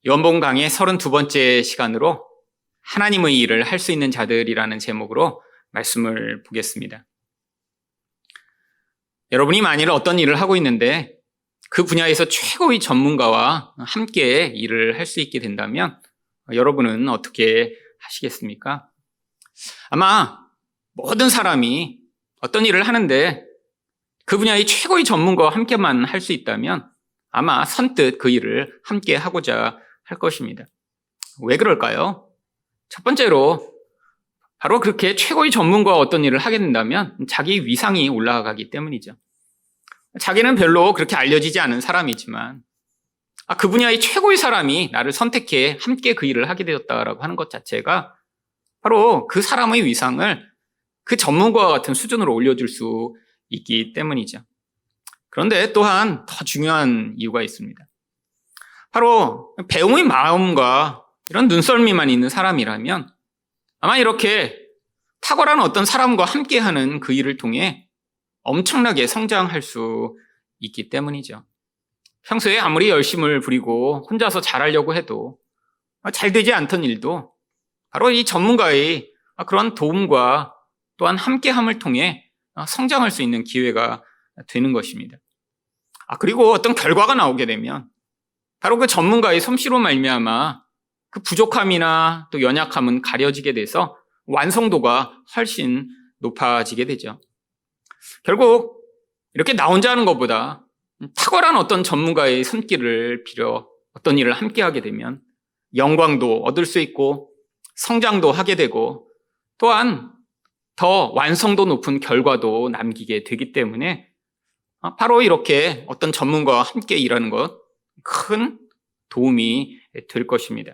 요한복음 강의 32번째 시간으로 하나님의 일을 할 수 있는 자들이라는 제목으로 말씀을 보겠습니다. 여러분이 만일 어떤 일을 하고 있는데 그 분야에서 최고의 전문가와 함께 일을 할 수 있게 된다면 여러분은 어떻게 하시겠습니까? 아마 모든 사람이 어떤 일을 하는데 그 분야의 최고의 전문가와 함께만 할 수 있다면 아마 선뜻 그 일을 함께 하고자 할 것입니다. 왜 그럴까요? 첫 번째로 바로 그렇게 최고의 전문가와 어떤 일을 하게 된다면 자기 위상이 올라가기 때문이죠. 자기는 별로 그렇게 알려지지 않은 사람이지만 그 분야의 최고의 사람이 나를 선택해 함께 그 일을 하게 되었다라고 하는 것 자체가 바로 그 사람의 위상을 그 전문가와 같은 수준으로 올려줄 수 있기 때문이죠. 그런데 또한 더 중요한 이유가 있습니다. 바로 배움의 마음과 이런 눈썰미만 있는 사람이라면 아마 이렇게 탁월한 어떤 사람과 함께하는 그 일을 통해 엄청나게 성장할 수 있기 때문이죠. 평소에 아무리 열심을 부리고 혼자서 잘하려고 해도 잘 되지 않던 일도 바로 이 전문가의 그런 도움과 또한 함께함을 통해 성장할 수 있는 기회가 되는 것입니다. 그리고 어떤 결과가 나오게 되면 바로 그 전문가의 솜씨로 말미암아 그 부족함이나 또 연약함은 가려지게 돼서 완성도가 훨씬 높아지게 되죠. 결국 이렇게 나 혼자 하는 것보다 탁월한 어떤 전문가의 손길을 빌어 어떤 일을 함께 하게 되면 영광도 얻을 수 있고 성장도 하게 되고 또한 더 완성도 높은 결과도 남기게 되기 때문에 바로 이렇게 어떤 전문가와 함께 일하는 것 큰 도움이 될 것입니다.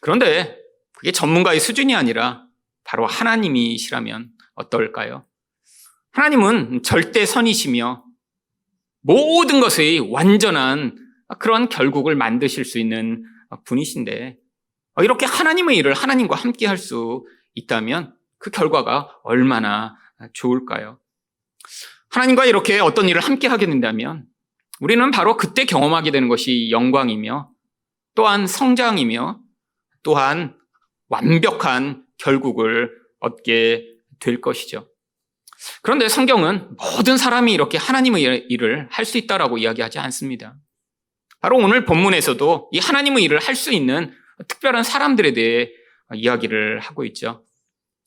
그런데 그게 전문가의 수준이 아니라 바로 하나님이시라면 어떨까요? 하나님은 절대선이시며 모든 것의 완전한 그런 결국을 만드실 수 있는 분이신데 이렇게 하나님의 일을 하나님과 함께 할 수 있다면 그 결과가 얼마나 좋을까요? 하나님과 이렇게 어떤 일을 함께 하게 된다면 우리는 바로 그때 경험하게 되는 것이 영광이며 또한 성장이며 또한 완벽한 결국을 얻게 될 것이죠. 그런데 성경은 모든 사람이 이렇게 하나님의 일을 할 수 있다라고 이야기하지 않습니다. 바로 오늘 본문에서도 이 하나님의 일을 할 수 있는 특별한 사람들에 대해 이야기를 하고 있죠.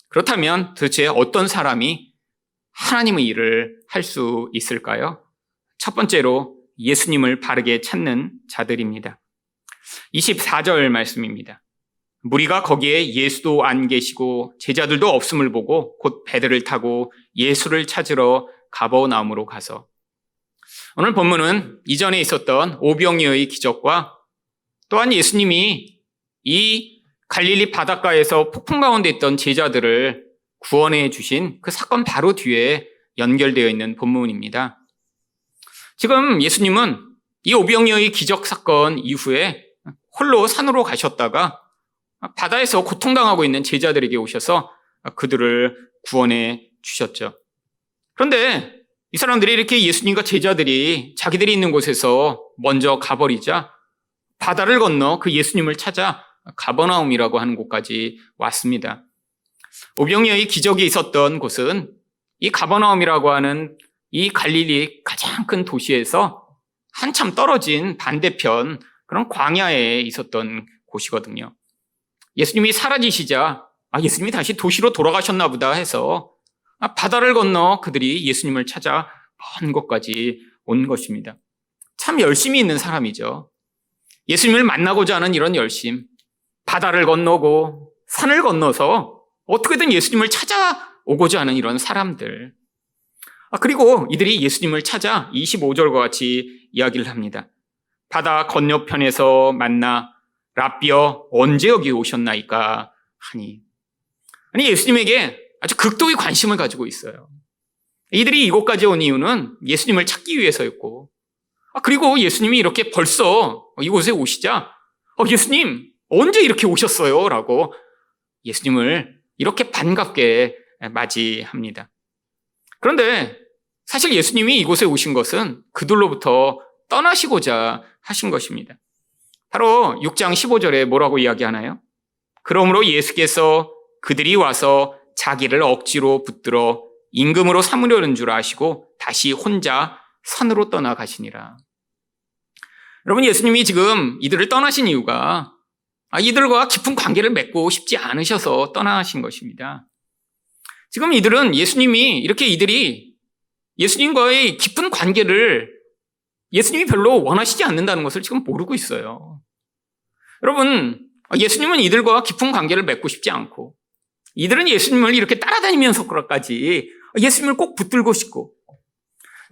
그렇다면 도대체 어떤 사람이 하나님의 일을 할 수 있을까요? 첫 번째로 예수님을 바르게 찾는 자들입니다. 24절 말씀입니다. 무리가 거기에 예수도 안 계시고 제자들도 없음을 보고 곧 배들을 타고 예수를 찾으러 가버나움으로 가서. 오늘 본문은 이전에 있었던 오병이어의 기적과 또한 예수님이 이 갈릴리 바닷가에서 폭풍 가운데 있던 제자들을 구원해 주신 그 사건 바로 뒤에 연결되어 있는 본문입니다. 지금 예수님은 이 오병이어의 기적 사건 이후에 홀로 산으로 가셨다가 바다에서 고통당하고 있는 제자들에게 오셔서 그들을 구원해 주셨죠. 그런데 이 사람들이 이렇게 예수님과 제자들이 자기들이 있는 곳에서 먼저 가버리자 바다를 건너 그 예수님을 찾아 가버나움이라고 하는 곳까지 왔습니다. 오병이어의 기적이 있었던 곳은 이 가버나움이라고 하는 이 갈릴리 가장 큰 도시에서 한참 떨어진 반대편 그런 광야에 있었던 곳이거든요. 예수님이 사라지시자 예수님이 다시 도시로 돌아가셨나 보다 해서 바다를 건너 그들이 예수님을 찾아 먼 곳까지 온 것입니다. 참 열심이 있는 사람이죠. 예수님을 만나고자 하는 이런 열심, 바다를 건너고 산을 건너서 어떻게든 예수님을 찾아오고자 하는 이런 사람들. 그리고 이들이 예수님을 찾아 25절과 같이 이야기를 합니다. 바다 건너편에서 만나 랍비여 언제 여기 오셨나이까 하니. 아니 예수님에게 아주 극도의 관심을 가지고 있어요. 이들이 이곳까지 온 이유는 예수님을 찾기 위해서였고 그리고 예수님이 이렇게 벌써 이곳에 오시자 예수님 언제 이렇게 오셨어요? 라고 예수님을 이렇게 반갑게 맞이합니다. 그런데 사실 예수님이 이곳에 오신 것은 그들로부터 떠나시고자 하신 것입니다. 바로 6장 15절에 뭐라고 이야기하나요? 그러므로 예수께서 그들이 와서 자기를 억지로 붙들어 임금으로 삼으려는 줄 아시고 다시 혼자 산으로 떠나가시니라. 여러분, 예수님이 지금 이들을 떠나신 이유가 이들과 깊은 관계를 맺고 싶지 않으셔서 떠나신 것입니다. 지금 이들은 이들이 예수님과의 깊은 관계를 예수님이 별로 원하시지 않는다는 것을 지금 모르고 있어요. 여러분, 예수님은 이들과 깊은 관계를 맺고 싶지 않고 이들은 예수님을 이렇게 따라다니면서까지 예수님을 꼭 붙들고 싶고,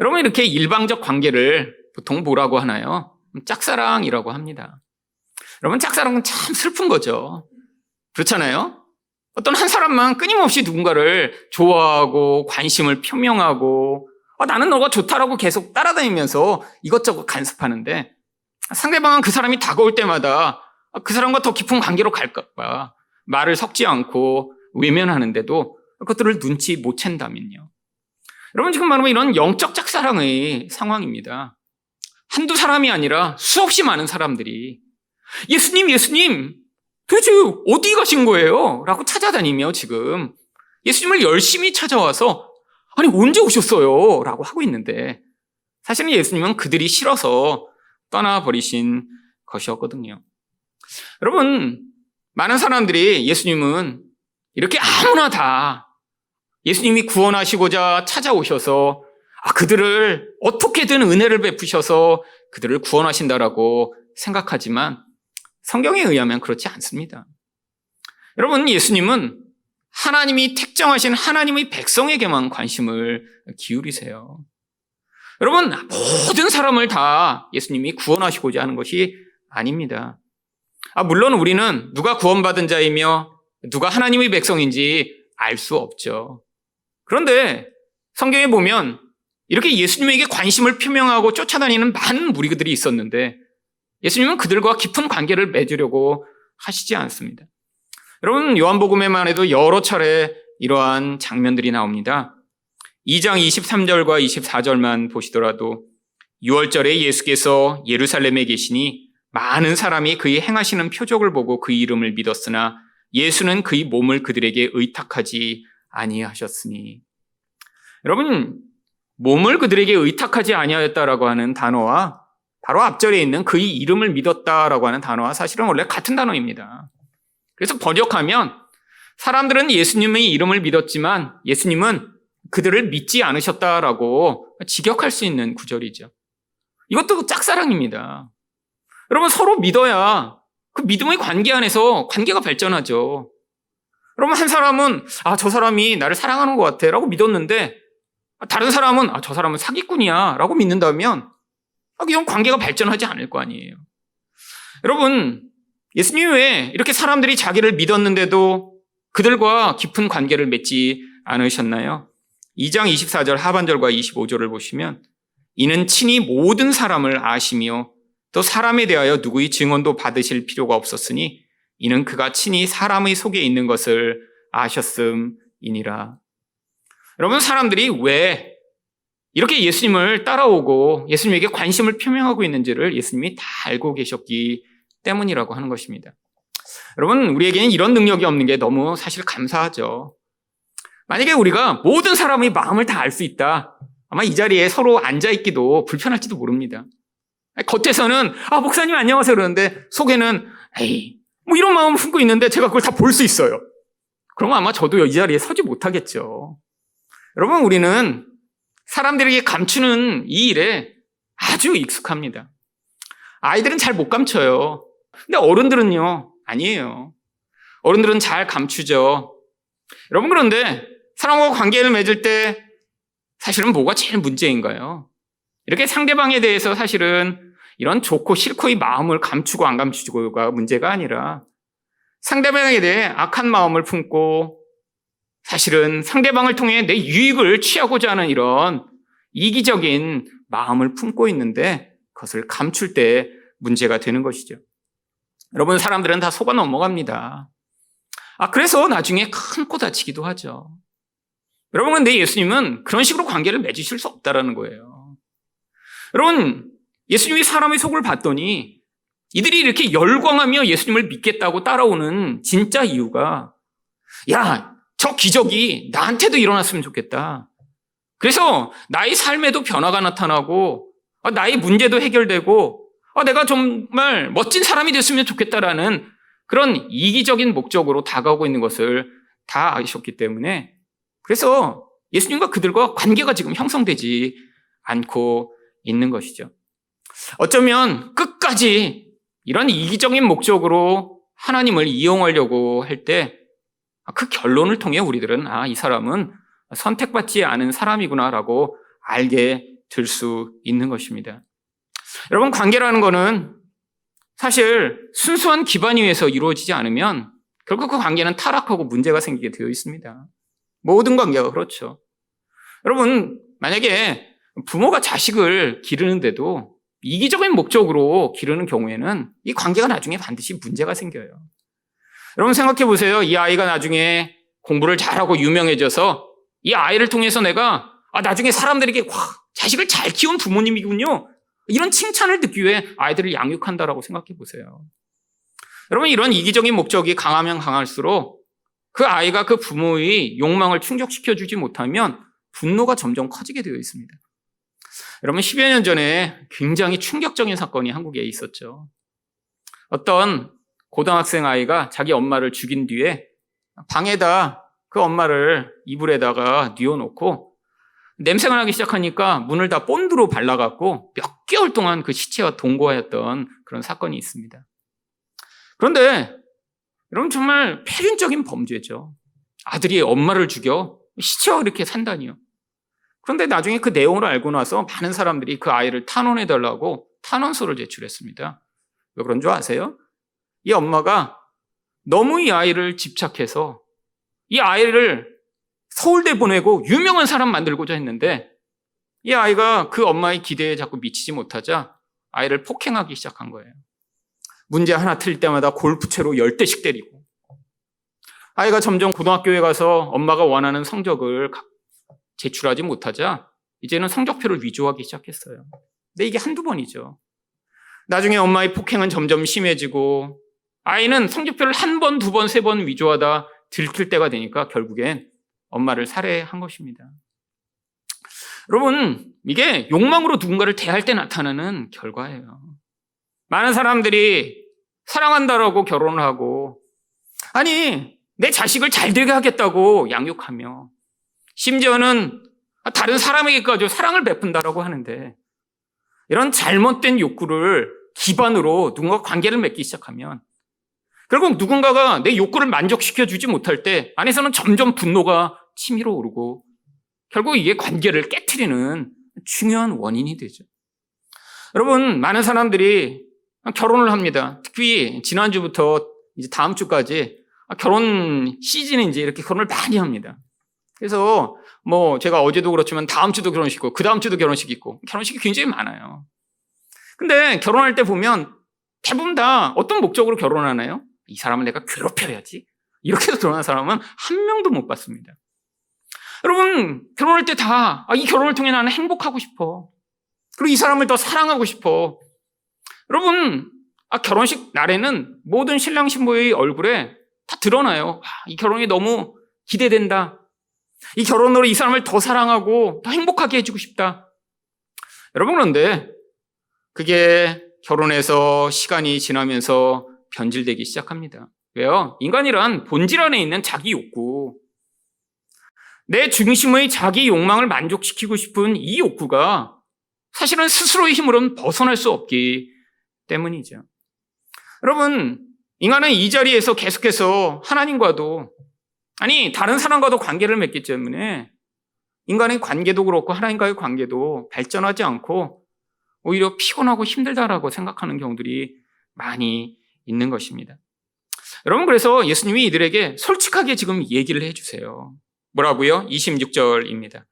여러분, 이렇게 일방적 관계를 보통 뭐라고 하나요? 짝사랑이라고 합니다. 여러분, 짝사랑은 참 슬픈 거죠. 그렇잖아요? 어떤 한 사람만 끊임없이 누군가를 좋아하고 관심을 표명하고 나는 너가 좋다라고 계속 따라다니면서 이것저것 간섭하는데 상대방은 그 사람이 다가올 때마다 그 사람과 더 깊은 관계로 갈까 봐 말을 섞지 않고 외면하는데도 그것들을 눈치 못 챈다면요. 여러분, 지금 말하면 이런 영적 짝사랑의 상황입니다. 한두 사람이 아니라 수없이 많은 사람들이 예수님, 도대체 어디 가신 거예요? 라고 찾아다니며 지금 예수님을 열심히 찾아와서 아니, 언제 오셨어요? 라고 하고 있는데 사실은 예수님은 그들이 싫어서 떠나버리신 것이었거든요. 여러분, 많은 사람들이 예수님은 이렇게 아무나 다 예수님이 구원하시고자 찾아오셔서 그들을 어떻게든 은혜를 베푸셔서 그들을 구원하신다라고 생각하지만 성경에 의하면 그렇지 않습니다. 여러분, 예수님은 하나님이 택정하신 하나님의 백성에게만 관심을 기울이세요. 여러분, 모든 사람을 다 예수님이 구원하시고자 하는 것이 아닙니다. 물론 우리는 누가 구원받은 자이며 누가 하나님의 백성인지 알 수 없죠. 그런데 성경에 보면 이렇게 예수님에게 관심을 표명하고 쫓아다니는 많은 무리들이 있었는데 예수님은 그들과 깊은 관계를 맺으려고 하시지 않습니다. 여러분, 요한복음에만 해도 여러 차례 이러한 장면들이 나옵니다. 2장 23절과 24절만 보시더라도 6월절에 예수께서 예루살렘에 계시니 많은 사람이 그의 행하시는 표적을 보고 그 이름을 믿었으나 예수는 그의 몸을 그들에게 의탁하지 아니하셨으니. 여러분, 몸을 그들에게 의탁하지 아니하였다라고 하는 단어와 바로 앞절에 있는 그의 이름을 믿었다라고 하는 단어와 사실은 원래 같은 단어입니다. 그래서 번역하면 사람들은 예수님의 이름을 믿었지만 예수님은 그들을 믿지 않으셨다라고 직역할 수 있는 구절이죠. 이것도 짝사랑입니다. 여러분, 서로 믿어야 그 믿음의 관계 안에서 관계가 발전하죠. 여러분, 한 사람은 저 사람이 나를 사랑하는 것 같아 라고 믿었는데 다른 사람은 저 사람은 사기꾼이야 라고 믿는다면 이런 관계가 발전하지 않을 거 아니에요. 여러분, 예수님이 왜 이렇게 사람들이 자기를 믿었는데도 그들과 깊은 관계를 맺지 않으셨나요? 2장 24절 하반절과 25절을 보시면 이는 친히 모든 사람을 아시며 또 사람에 대하여 누구의 증언도 받으실 필요가 없었으니 이는 그가 친히 사람의 속에 있는 것을 아셨음이니라. 여러분, 사람들이 왜 이렇게 예수님을 따라오고 예수님에게 관심을 표명하고 있는지를 예수님이 다 알고 계셨기 때문이라고 하는 것입니다. 여러분, 우리에게는 이런 능력이 없는 게 너무 사실 감사하죠. 만약에 우리가 모든 사람의 마음을 다 알 수 있다, 아마 이 자리에 서로 앉아있기도 불편할지도 모릅니다. 겉에서는 목사님 안녕하세요 그러는데 속에는 이런 마음을 품고 있는데 제가 그걸 다 볼 수 있어요. 그러면 아마 저도 이 자리에 서지 못하겠죠. 여러분, 우리는 사람들에게 감추는 이 일에 아주 익숙합니다. 아이들은 잘 못 감춰요. 근데 어른들은요, 아니에요. 어른들은 잘 감추죠. 여러분, 그런데 사람과 관계를 맺을 때 사실은 뭐가 제일 문제인가요? 이렇게 상대방에 대해서 사실은 이런 좋고 싫고의 마음을 감추고 안 감추고가 문제가 아니라 상대방에 대해 악한 마음을 품고 사실은 상대방을 통해 내 유익을 취하고자 하는 이런 이기적인 마음을 품고 있는데 그것을 감출 때 문제가 되는 것이죠. 여러분, 사람들은 다 속아 넘어갑니다. 그래서 나중에 큰 코 다치기도 하죠. 여러분, 근데 예수님은 그런 식으로 관계를 맺으실 수 없다라는 거예요. 여러분, 예수님이 사람의 속을 봤더니 이들이 이렇게 열광하며 예수님을 믿겠다고 따라오는 진짜 이유가, 야, 저 기적이 나한테도 일어났으면 좋겠다. 그래서 나의 삶에도 변화가 나타나고 나의 문제도 해결되고 내가 정말 멋진 사람이 됐으면 좋겠다라는 그런 이기적인 목적으로 다가오고 있는 것을 다 아셨기 때문에, 그래서 예수님과 그들과 관계가 지금 형성되지 않고 있는 것이죠. 어쩌면 끝까지 이런 이기적인 목적으로 하나님을 이용하려고 할 때 그 결론을 통해 우리들은 이 사람은 선택받지 않은 사람이구나라고 알게 될 수 있는 것입니다. 여러분, 관계라는 거는 사실 순수한 기반 위에서 이루어지지 않으면 결국 그 관계는 타락하고 문제가 생기게 되어 있습니다. 모든 관계가 그렇죠. 여러분, 만약에 부모가 자식을 기르는데도 이기적인 목적으로 기르는 경우에는 이 관계가 나중에 반드시 문제가 생겨요. 여러분, 생각해 보세요. 이 아이가 나중에 공부를 잘하고 유명해져서 이 아이를 통해서 내가 나중에 사람들에게 자식을 잘 키운 부모님이군요, 이런 칭찬을 듣기 위해 아이들을 양육한다라고 생각해 보세요. 여러분, 이런 이기적인 목적이 강하면 강할수록 그 아이가 그 부모의 욕망을 충족시켜주지 못하면 분노가 점점 커지게 되어 있습니다. 여러분, 10여 년 전에 굉장히 충격적인 사건이 한국에 있었죠. 어떤 고등학생 아이가 자기 엄마를 죽인 뒤에 방에다 그 엄마를 이불에다가 뉘어놓고 냄새가 나기 시작하니까 문을 다 본드로 발라갖고 몇 개월 동안 그 시체와 동거하였던 그런 사건이 있습니다. 그런데 여러분, 정말 폐륜적인 범죄죠. 아들이 엄마를 죽여 시체와 이렇게 산다니요. 그런데 나중에 그 내용을 알고 나서 많은 사람들이 그 아이를 탄원해달라고 탄원서를 제출했습니다. 왜 그런 줄 아세요? 이 엄마가 너무 이 아이를 집착해서 이 아이를 서울대 보내고 유명한 사람 만들고자 했는데, 이 아이가 그 엄마의 기대에 자꾸 미치지 못하자 아이를 폭행하기 시작한 거예요. 문제 하나 틀릴 때마다 골프채로 10대씩 때리고, 아이가 점점 고등학교에 가서 엄마가 원하는 성적을 제출하지 못하자 이제는 성적표를 위조하기 시작했어요. 근데 이게 한두 번이죠. 나중에 엄마의 폭행은 점점 심해지고 아이는 성적표를 한 번, 두 번, 세 번 위조하다 들킬 때가 되니까 결국엔 엄마를 살해한 것입니다. 여러분, 이게 욕망으로 누군가를 대할 때 나타나는 결과예요. 많은 사람들이 사랑한다라고 결혼을 하고, 내 자식을 잘 되게 하겠다고 양육하며, 심지어는 다른 사람에게까지 사랑을 베푼다라고 하는데, 이런 잘못된 욕구를 기반으로 누군가 관계를 맺기 시작하면 결국 누군가가 내 욕구를 만족시켜주지 못할 때 안에서는 점점 분노가 치밀어 오르고 결국 이게 관계를 깨트리는 중요한 원인이 되죠. 여러분, 많은 사람들이 결혼을 합니다. 특히 지난주부터 이제 다음 주까지 결혼 시즌이 이제 이렇게 결혼을 많이 합니다. 그래서 제가 어제도 그렇지만 다음 주도 결혼식 있고 그 다음 주도 결혼식 있고 결혼식이 굉장히 많아요. 근데 결혼할 때 보면 대부분 다 어떤 목적으로 결혼하나요? 이 사람을 내가 괴롭혀야지, 이렇게 해서 결혼한 사람은 한 명도 못 봤습니다. 여러분, 결혼할 때 다 이 결혼을 통해 나는 행복하고 싶어, 그리고 이 사람을 더 사랑하고 싶어. 여러분, 결혼식 날에는 모든 신랑 신부의 얼굴에 다 드러나요. 이 결혼이 너무 기대된다, 이 결혼으로 이 사람을 더 사랑하고 더 행복하게 해주고 싶다. 여러분, 그런데 그게 결혼해서 시간이 지나면서 변질되기 시작합니다. 왜요? 인간이란 본질 안에 있는 자기 욕구, 내 중심의 자기 욕망을 만족시키고 싶은 이 욕구가 사실은 스스로의 힘으로는 벗어날 수 없기 때문이죠. 여러분, 인간은 이 자리에서 계속해서 하나님과도 다른 사람과도 관계를 맺기 때문에 인간의 관계도 그렇고 하나님과의 관계도 발전하지 않고 오히려 피곤하고 힘들다라고 생각하는 경우들이 많이 있는 것입니다. 여러분, 그래서 예수님이 이들에게 솔직하게 지금 얘기를 해주세요. 뭐라고요? 26절입니다.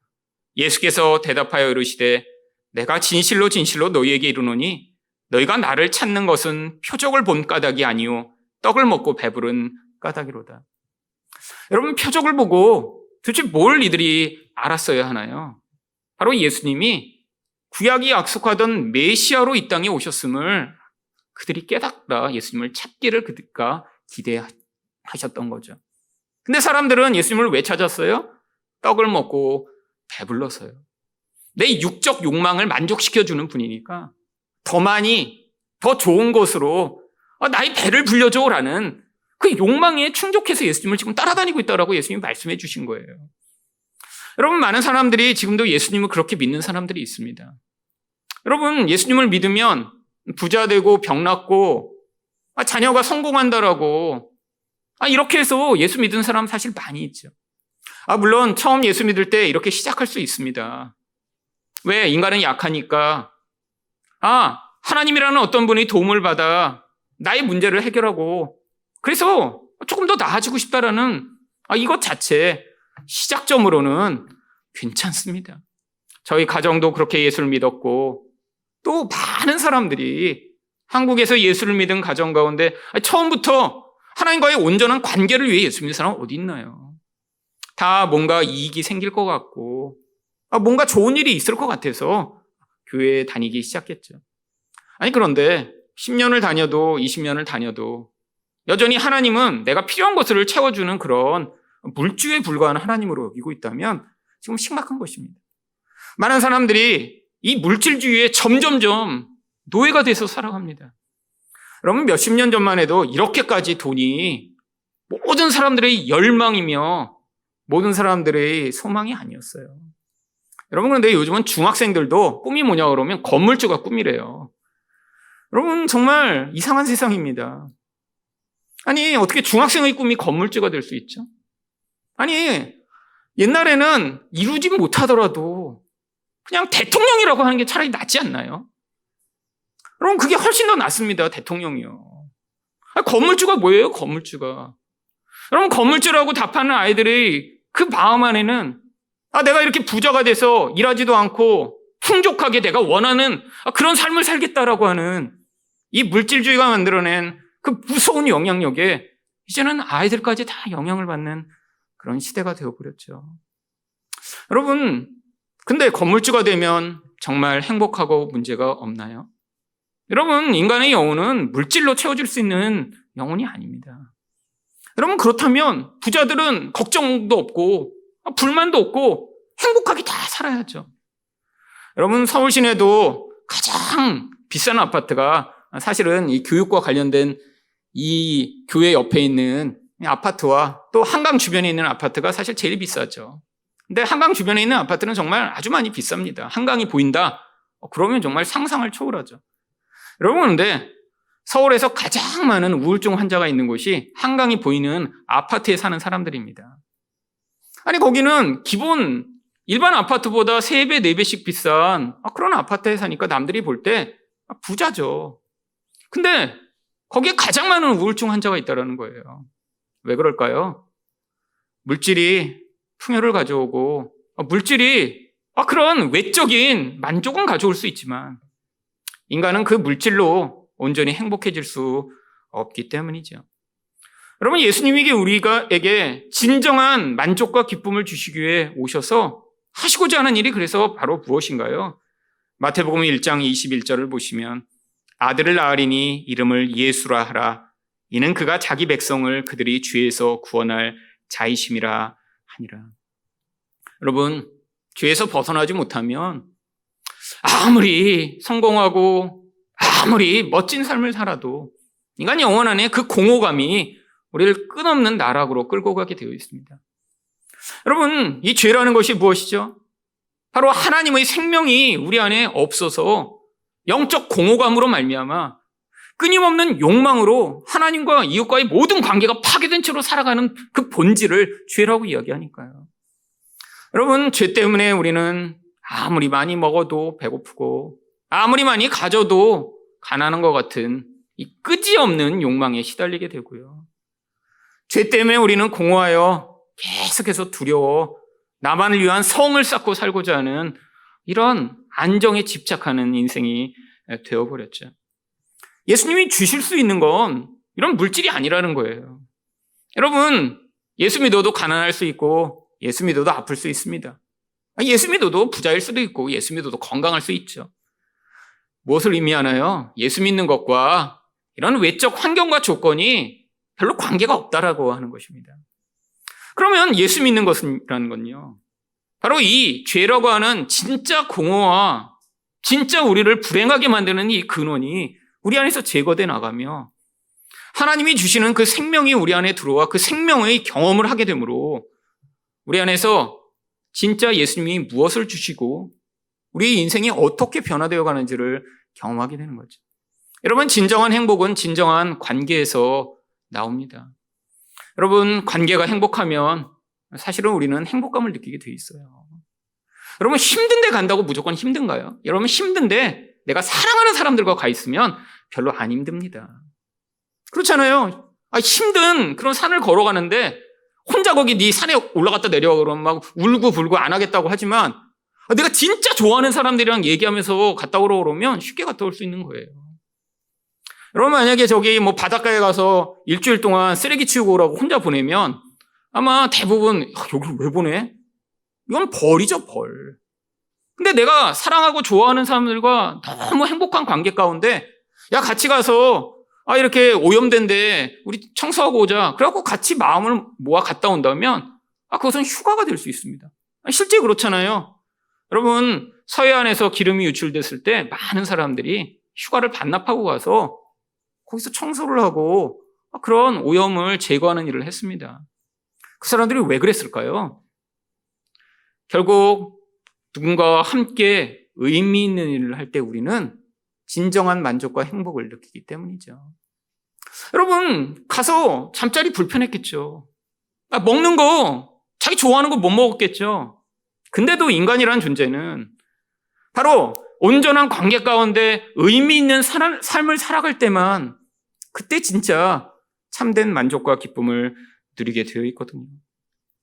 예수께서 대답하여 이르시되 내가 진실로 진실로 너희에게 이르노니 너희가 나를 찾는 것은 표적을 본 까닭이 아니요 떡을 먹고 배부른 까닭이로다. 여러분, 표적을 보고 도대체 뭘 이들이 알았어야 하나요? 바로 예수님이 구약이 약속하던 메시아로 이 땅에 오셨음을 그들이 깨닫다 예수님을 찾기를 그들과 기대하셨던 거죠. 근데 사람들은 예수님을 왜 찾았어요? 떡을 먹고 배불러서요. 내 육적 욕망을 만족시켜주는 분이니까 더 많이, 더 좋은 것으로 나의 배를 불려줘라는 그 욕망에 충족해서 예수님을 지금 따라다니고 있다라고 예수님이 말씀해 주신 거예요. 여러분, 많은 사람들이 지금도 예수님을 그렇게 믿는 사람들이 있습니다. 여러분, 예수님을 믿으면 부자 되고 병 낫고 자녀가 성공한다라고 이렇게 해서 예수 믿은 사람 사실 많이 있죠. 물론 처음 예수 믿을 때 이렇게 시작할 수 있습니다. 왜? 인간은 약하니까 하나님이라는 어떤 분이 도움을 받아 나의 문제를 해결하고 그래서 조금 더 나아지고 싶다라는 이것 자체 시작점으로는 괜찮습니다. 저희 가정도 그렇게 예수를 믿었고 또 많은 사람들이 한국에서 예수를 믿은 가정 가운데 처음부터 하나님과의 온전한 관계를 위해 예수 믿는 사람은 어디 있나요? 다 뭔가 이익이 생길 것 같고 뭔가 좋은 일이 있을 것 같아서 교회에 다니기 시작했죠. 그런데 10년을 다녀도 20년을 다녀도 여전히 하나님은 내가 필요한 것을 채워주는 그런 물주에 불과한 하나님으로 여기고 있다면 지금 심각한 것입니다. 많은 사람들이 이 물질주의에 점점점 노예가 돼서 살아갑니다. 여러분, 몇십 년 전만 해도 이렇게까지 돈이 모든 사람들의 열망이며 모든 사람들의 소망이 아니었어요. 여러분, 그런데 요즘은 중학생들도 꿈이 뭐냐 그러면 건물주가 꿈이래요. 여러분, 정말 이상한 세상입니다. 어떻게 중학생의 꿈이 건물주가 될 수 있죠? 옛날에는 이루지 못하더라도 그냥 대통령이라고 하는 게 차라리 낫지 않나요? 여러분, 그게 훨씬 더 낫습니다. 대통령이요. 건물주가 뭐예요? 건물주가. 여러분, 건물주라고 답하는 아이들의 그 마음 안에는 내가 이렇게 부자가 돼서 일하지도 않고 풍족하게 내가 원하는 그런 삶을 살겠다라고 하는 이 물질주의가 만들어낸 그 무서운 영향력에 이제는 아이들까지 다 영향을 받는 그런 시대가 되어버렸죠. 여러분, 근데 건물주가 되면 정말 행복하고 문제가 없나요? 여러분, 인간의 영혼은 물질로 채워줄 수 있는 영혼이 아닙니다. 여러분, 그렇다면 부자들은 걱정도 없고 불만도 없고 행복하게 다 살아야죠. 여러분, 서울 시내도 가장 비싼 아파트가 사실은 이 교육과 관련된 이 교회 옆에 있는 아파트와 또 한강 주변에 있는 아파트가 사실 제일 비싸죠. 근데 한강 주변에 있는 아파트는 정말 아주 많이 비쌉니다. 한강이 보인다? 그러면 정말 상상을 초월하죠. 여러분, 그런데 서울에서 가장 많은 우울증 환자가 있는 곳이 한강이 보이는 아파트에 사는 사람들입니다. 거기는 기본 일반 아파트보다 3배, 4배씩 비싼 그런 아파트에 사니까 남들이 볼 때 부자죠. 근데 거기에 가장 많은 우울증 환자가 있다는 거예요. 왜 그럴까요? 물질이 풍요를 가져오고 물질이 그런 외적인 만족은 가져올 수 있지만 인간은 그 물질로 온전히 행복해질 수 없기 때문이죠. 여러분, 예수님에게 우리에게 진정한 만족과 기쁨을 주시기 위해 오셔서 하시고자 하는 일이 그래서 바로 무엇인가요? 마태복음 1장 21절을 보시면 아들을 낳으리니 이름을 예수라 하라. 이는 그가 자기 백성을 그들이 죄에서 구원할 자이심이라 하니라. 여러분, 죄에서 벗어나지 못하면 아무리 성공하고 아무리 멋진 삶을 살아도 인간 영혼 안에 그 공허감이 우리를 끝없는 나락으로 끌고 가게 되어 있습니다. 여러분, 이 죄라는 것이 무엇이죠? 바로 하나님의 생명이 우리 안에 없어서 영적 공허감으로 말미암아 끊임없는 욕망으로 하나님과 이웃과의 모든 관계가 파괴된 채로 살아가는 그 본질을 죄라고 이야기하니까요. 여러분, 죄 때문에 우리는 아무리 많이 먹어도 배고프고 아무리 많이 가져도 가난한 것 같은 이 끄지없는 욕망에 시달리게 되고요. 죄 때문에 우리는 공허하여 계속해서 두려워 나만을 위한 성을 쌓고 살고자 하는 이런 안정에 집착하는 인생이 되어버렸죠. 예수님이 주실 수 있는 건 이런 물질이 아니라는 거예요. 여러분, 예수 믿어도 가난할 수 있고 예수 믿어도 아플 수 있습니다. 예수 믿어도 부자일 수도 있고 예수 믿어도 건강할 수 있죠. 무엇을 의미하나요? 예수 믿는 것과 이런 외적 환경과 조건이 별로 관계가 없다라고 하는 것입니다. 그러면 예수 믿는 것이라는 건요, 바로 이 죄라고 하는 진짜 공허와 진짜 우리를 불행하게 만드는 이 근원이 우리 안에서 제거돼 나가며 하나님이 주시는 그 생명이 우리 안에 들어와 그 생명의 경험을 하게 되므로 우리 안에서 진짜 예수님이 무엇을 주시고 우리 인생이 어떻게 변화되어 가는지를 경험하게 되는 거죠. 여러분, 진정한 행복은 진정한 관계에서 나옵니다. 여러분, 관계가 행복하면 사실은 우리는 행복감을 느끼게 돼 있어요. 여러분, 힘든데 간다고 무조건 힘든가요? 여러분, 힘든데 내가 사랑하는 사람들과 가 있으면 별로 안 힘듭니다. 그렇잖아요. 힘든 그런 산을 걸어가는데 혼자 거기 네 산에 올라갔다 내려와 그러면 막 울고 불고 안 하겠다고 하지만 내가 진짜 좋아하는 사람들이랑 얘기하면서 갔다 오라고 그러면 쉽게 갔다 올 수 있는 거예요. 여러분, 만약에 저기 뭐 바닷가에 가서 일주일 동안 쓰레기 치우고 오라고 혼자 보내면 아마 대부분 여기를 왜 보내? 이건 벌이죠, 벌. 근데 내가 사랑하고 좋아하는 사람들과 너무 행복한 관계 가운데 야, 같이 가서 이렇게 오염된데 우리 청소하고 오자. 그래갖고 같이 마음을 모아 갔다 온다면 그것은 휴가가 될 수 있습니다. 실제 그렇잖아요. 여러분, 서해안에서 기름이 유출됐을 때 많은 사람들이 휴가를 반납하고 가서 거기서 청소를 하고 그런 오염을 제거하는 일을 했습니다. 그 사람들이 왜 그랬을까요? 결국 누군가와 함께 의미 있는 일을 할 때 우리는 진정한 만족과 행복을 느끼기 때문이죠. 여러분, 가서 잠자리 불편했겠죠. 먹는 거 자기 좋아하는 거 못 먹었겠죠. 근데도 인간이라는 존재는 바로 온전한 관계 가운데 의미 있는 삶을 살아갈 때만 그때 진짜 참된 만족과 기쁨을 누리게 되어 있거든요.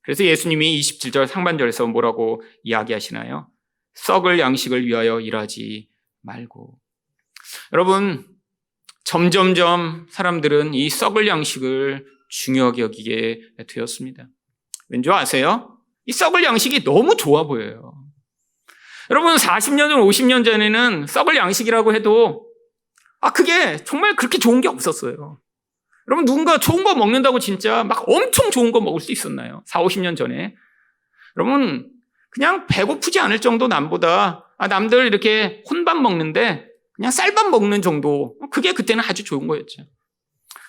그래서 예수님이 27절 상반절에서 뭐라고 이야기하시나요? 썩을 양식을 위하여 일하지 말고. 여러분, 점점점 사람들은 이 썩을 양식을 중요하게 여기게 되었습니다. 왠지 아세요? 이 썩을 양식이 너무 좋아 보여요. 여러분, 40년 전, 50년 전에는 썩을 양식이라고 해도 그게 정말 그렇게 좋은 게 없었어요. 여러분, 누군가 좋은 거 먹는다고 진짜 막 엄청 좋은 거 먹을 수 있었나요? 40, 50년 전에. 여러분, 그냥 배고프지 않을 정도 남보다 남들 이렇게 혼밥 먹는데 그냥 쌀밥 먹는 정도, 그게 그때는 아주 좋은 거였죠.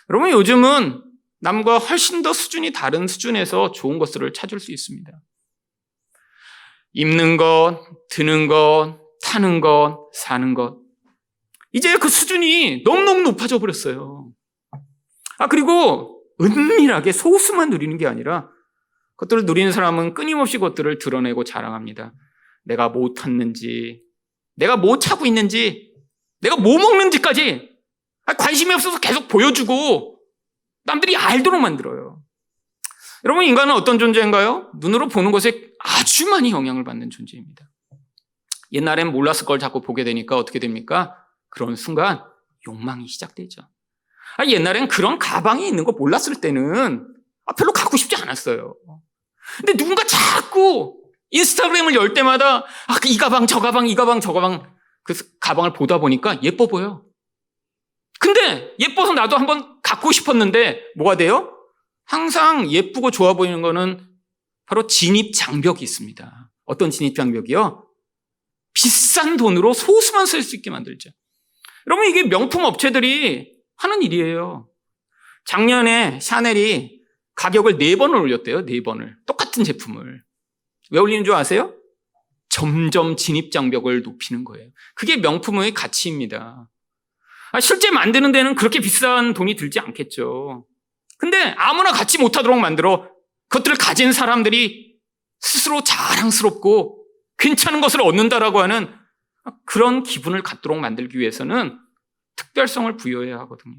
여러분, 요즘은 남과 훨씬 더 수준이 다른 수준에서 좋은 것들을 찾을 수 있습니다. 입는 것, 드는 것, 타는 것, 사는 것. 이제 그 수준이 너무너무 높아져 버렸어요. 그리고 은밀하게 소수만 누리는 게 아니라 그것들을 누리는 사람은 끊임없이 그것들을 드러내고 자랑합니다. 내가 뭐 탔는지, 내가 뭐 차고 있는지, 내가 뭐 먹는지까지 관심이 없어서 계속 보여주고 남들이 알도록 만들어요. 여러분, 인간은 어떤 존재인가요? 눈으로 보는 것에 아주 많이 영향을 받는 존재입니다. 옛날엔 몰랐을 걸 자꾸 보게 되니까 어떻게 됩니까? 그런 순간 욕망이 시작되죠. 옛날엔 그런 가방이 있는 거 몰랐을 때는 별로 갖고 싶지 않았어요. 근데 누군가 자꾸 인스타그램을 열 때마다 이 가방, 저 가방, 이 가방, 저 가방, 그 가방을 보다 보니까 예뻐 보여. 근데 예뻐서 나도 한번 갖고 싶었는데 뭐가 돼요? 항상 예쁘고 좋아 보이는 거는 바로 진입 장벽이 있습니다. 어떤 진입 장벽이요? 비싼 돈으로 소수만 쓸 수 있게 만들죠. 여러분, 이게 명품 업체들이 하는 일이에요. 작년에 샤넬이 가격을 4번을 올렸대요. 4번을. 똑같은 제품을. 왜 올리는 줄 아세요? 점점 진입 장벽을 높이는 거예요. 그게 명품의 가치입니다. 실제 만드는 데는 그렇게 비싼 돈이 들지 않겠죠. 근데 아무나 갖지 못하도록 만들어 그것들을 가진 사람들이 스스로 자랑스럽고 괜찮은 것을 얻는다라고 하는 그런 기분을 갖도록 만들기 위해서는 특별성을 부여해야 하거든요.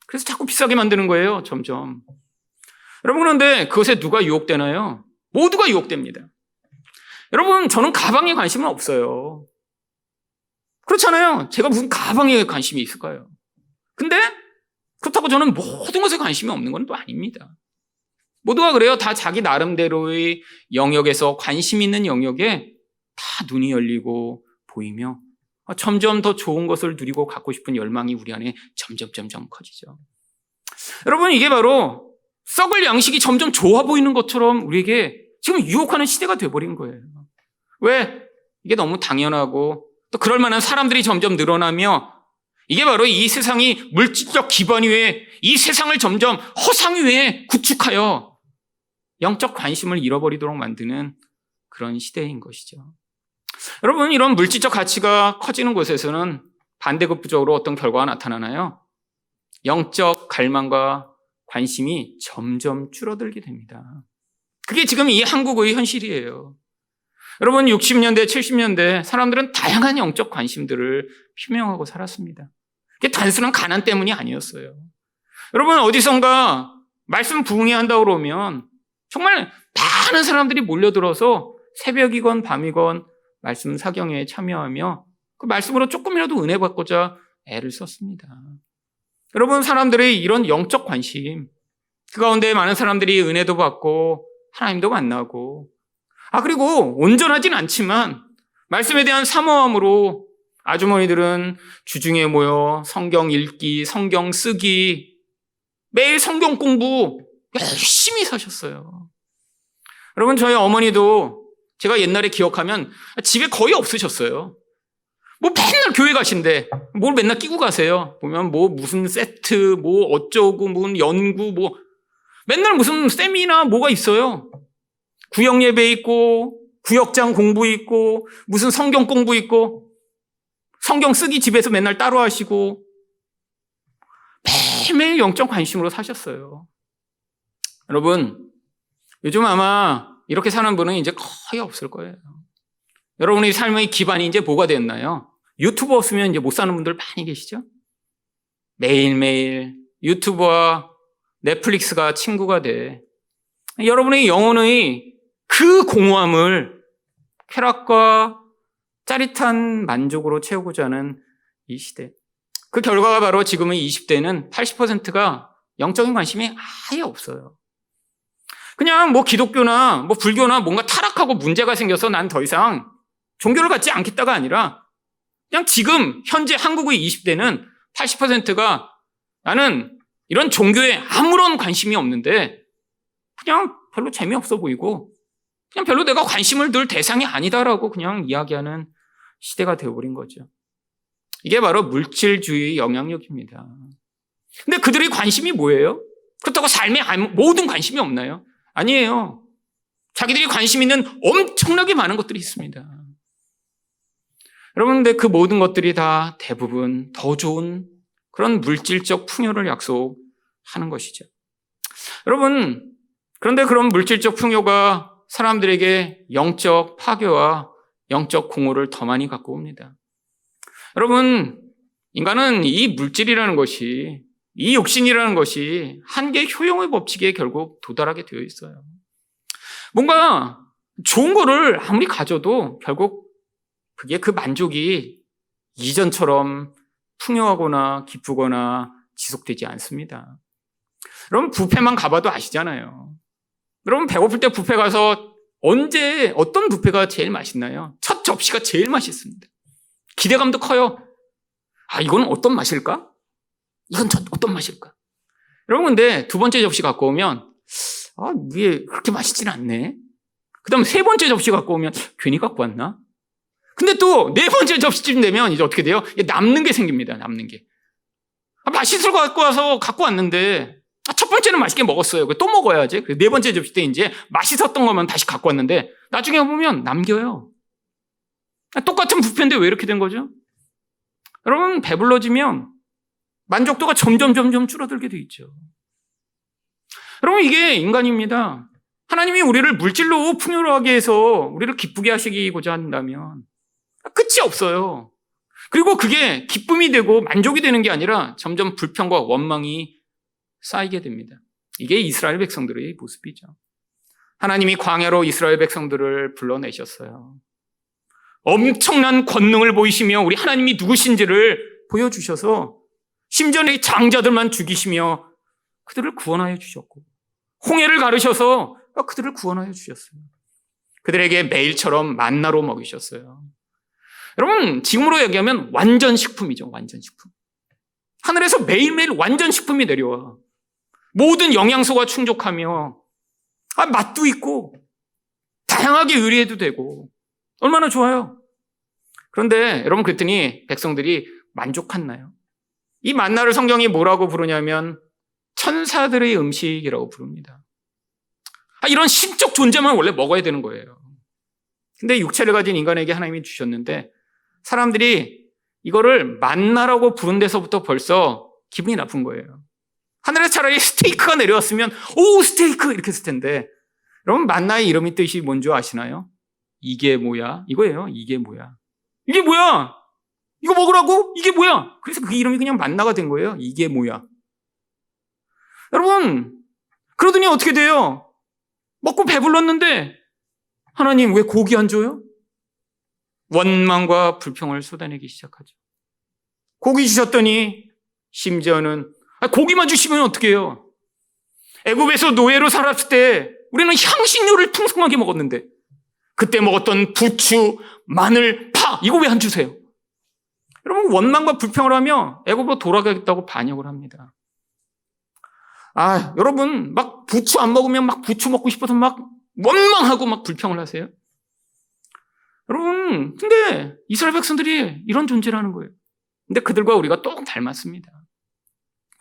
그래서 자꾸 비싸게 만드는 거예요, 점점. 여러분, 그런데 그것에 누가 유혹되나요? 모두가 유혹됩니다. 여러분, 저는 가방에 관심은 없어요. 그렇잖아요. 제가 무슨 가방에 관심이 있을까요? 근데 그렇다고 저는 모든 것에 관심이 없는 건 또 아닙니다. 모두가 그래요. 다 자기 나름대로의 영역에서 관심 있는 영역에 다 눈이 열리고 보이며 점점 더 좋은 것을 누리고 갖고 싶은 열망이 우리 안에 점점 커지죠. 여러분, 이게 바로 썩을 양식이 점점 좋아 보이는 것처럼 우리에게 지금 유혹하는 시대가 돼버린 거예요. 왜? 이게 너무 당연하고 또 그럴 만한 사람들이 점점 늘어나며 이게 바로 이 세상이 물질적 기반 위에 이 세상을 점점 허상 위에 구축하여 영적 관심을 잃어버리도록 만드는 그런 시대인 것이죠. 여러분, 이런 물질적 가치가 커지는 곳에서는 반대급부적으로 어떤 결과가 나타나나요? 영적 갈망과 관심이 점점 줄어들게 됩니다. 그게 지금 이 한국의 현실이에요. 여러분, 60년대, 70년대 사람들은 다양한 영적 관심들을 표명하고 살았습니다. 그게 단순한 가난 때문이 아니었어요. 여러분, 어디선가 말씀 부흥회한다고 그러면 정말 많은 사람들이 몰려들어서 새벽이건 밤이건 말씀 사경에 참여하며 그 말씀으로 조금이라도 은혜 받고자 애를 썼습니다. 여러분, 사람들의 이런 영적 관심, 그 가운데 많은 사람들이 은혜도 받고 하나님도 만나고, 그리고 온전하진 않지만 말씀에 대한 사모함으로 아주머니들은 주중에 모여 성경 읽기, 성경 쓰기, 매일 성경 공부 열심히 사셨어요. 여러분, 저희 어머니도 제가 옛날에 기억하면 집에 거의 없으셨어요. 맨날 교회 가신대. 뭘 맨날 끼고 가세요. 보면 무슨 세트, 어쩌고, 무슨 연구, 맨날 무슨 세미나 뭐가 있어요. 구역 예배 있고, 구역장 공부 있고, 무슨 성경 공부 있고, 성경 쓰기 집에서 맨날 따로 하시고, 매일매일 영적 관심으로 사셨어요. 여러분, 요즘 아마 이렇게 사는 분은 이제 거의 없을 거예요. 여러분의 삶의 기반이 이제 뭐가 됐나요? 유튜브 없으면 이제 못 사는 분들 많이 계시죠? 매일매일 유튜브와 넷플릭스가 친구가 돼. 여러분의 영혼의 그 공허함을 쾌락과 짜릿한 만족으로 채우고자 하는 이 시대. 그 결과가 바로 지금의 20대는 80%가 영적인 관심이 아예 없어요. 그냥 기독교나 불교나 뭔가 타락하고 문제가 생겨서 난 더 이상 종교를 갖지 않겠다가 아니라 그냥 지금 현재 한국의 20대는 80%가 나는 이런 종교에 아무런 관심이 없는데 그냥 별로 재미없어 보이고 그냥 별로 내가 관심을 들 대상이 아니다라고 그냥 이야기하는 시대가 되어버린 거죠. 이게 바로 물질주의의 영향력입니다. 근데 그들의 관심이 뭐예요? 그렇다고 삶에 모든 관심이 없나요? 아니에요. 자기들이 관심 있는 엄청나게 많은 것들이 있습니다. 여러분, 근데 그 모든 것들이 다 대부분 더 좋은 그런 물질적 풍요를 약속하는 것이죠. 여러분, 그런데 그런 물질적 풍요가 사람들에게 영적 파괴와 영적 공허를 더 많이 갖고 옵니다. 여러분, 인간은 이 물질이라는 것이, 이 육신이라는 것이 한계 효용의 법칙에 결국 도달하게 되어 있어요. 뭔가 좋은 거를 아무리 가져도 결국 그게 그 만족이 이전처럼 풍요하거나 기쁘거나 지속되지 않습니다. 여러분, 뷔페만 가봐도 아시잖아요. 여러분, 배고플 때 뷔페 가서 언제 어떤 뷔페가 제일 맛있나요? 첫 접시가 제일 맛있습니다. 기대감도 커요. 이건 어떤 맛일까? 이건 어떤 맛일까? 여러분, 근데 두 번째 접시 갖고 오면 이게 그렇게 맛있진 않네. 그 다음에 세 번째 접시 갖고 오면 괜히 갖고 왔나? 근데 또 네 번째 접시쯤 되면 이제 어떻게 돼요? 남는 게 생깁니다. 남는 게. 맛있을 거 갖고 와서 갖고 왔는데 첫 번째는 맛있게 먹었어요. 또 먹어야지. 네 번째 접시 때 이제 맛있었던 거면 다시 갖고 왔는데 나중에 보면 남겨요. 똑같은 뷔페인데 왜 이렇게 된 거죠? 여러분, 배불러지면 만족도가 점점 줄어들게 돼 있죠. 여러분, 이게 인간입니다. 하나님이 우리를 물질로 풍요로하게 해서 우리를 기쁘게 하시고자 한다면 끝이 없어요. 그리고 그게 기쁨이 되고 만족이 되는 게 아니라 점점 불평과 원망이 쌓이게 됩니다. 이게 이스라엘 백성들의 모습이죠. 하나님이 광야로 이스라엘 백성들을 불러내셨어요. 엄청난 권능을 보이시며 우리 하나님이 누구신지를 보여주셔서 심지어 이 장자들만 죽이시며 그들을 구원하여 주셨고 홍해를 가르셔서 그들을 구원하여 주셨어요. 그들에게 매일처럼 만나로 먹이셨어요. 여러분, 지금으로 얘기하면 완전 식품이죠. 완전 식품. 하늘에서 매일매일 완전 식품이 내려와. 모든 영양소가 충족하며 맛도 있고 다양하게 요리해도 되고 얼마나 좋아요. 그런데 여러분, 그랬더니 백성들이 만족했나요? 이 만나를 성경이 뭐라고 부르냐면 천사들의 음식이라고 부릅니다. 이런 심적 존재만 원래 먹어야 되는 거예요. 근데 육체를 가진 인간에게 하나님이 주셨는데 사람들이 이거를 만나라고 부른 데서부터 벌써 기분이 나쁜 거예요. 하늘에 차라리 스테이크가 내려왔으면 오, 스테이크 이렇게 했을 텐데, 여러분, 만나의 이름이 뜻이 뭔지 아시나요? 이게 뭐야? 이거예요. 이게 뭐야? 이게 뭐야? 이거 먹으라고? 이게 뭐야? 그래서 그 이름이 그냥 만나가 된 거예요. 이게 뭐야? 여러분, 그러더니 어떻게 돼요? 먹고 배불렀는데 하나님 왜 고기 안 줘요? 원망과 불평을 쏟아내기 시작하죠. 고기 주셨더니 심지어는 고기만 주시면 어떻게 해요? 애굽에서 노예로 살았을 때 우리는 향신료를 풍성하게 먹었는데 그때 먹었던 부추, 마늘, 파 이거 왜 안 주세요? 여러분, 원망과 불평을 하며 애굽으로 돌아가겠다고 반역을 합니다. 여러분, 막 부추 안 먹으면 막 부추 먹고 싶어서 막 원망하고 막 불평을 하세요? 여러분, 근데 이스라엘 백성들이 이런 존재라는 거예요. 근데 그들과 우리가 또 닮았습니다.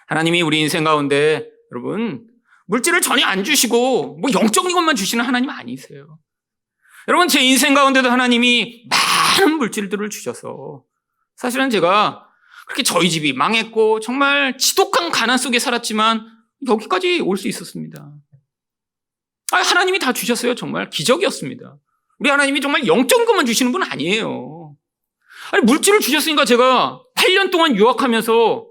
하나님이 우리 인생 가운데 여러분, 물질을 전혀 안 주시고 뭐 영적인 것만 주시는 하나님 아니세요. 여러분, 제 인생 가운데도 하나님이 많은 물질들을 주셔서 사실은 제가 그렇게 저희 집이 망했고 정말 지독한 가난 속에 살았지만 여기까지 올 수 있었습니다. 하나님이 다 주셨어요. 정말 기적이었습니다. 우리 하나님이 정말 영적인 것만 주시는 분 아니에요. 물질을 주셨으니까 제가 8년 동안 유학하면서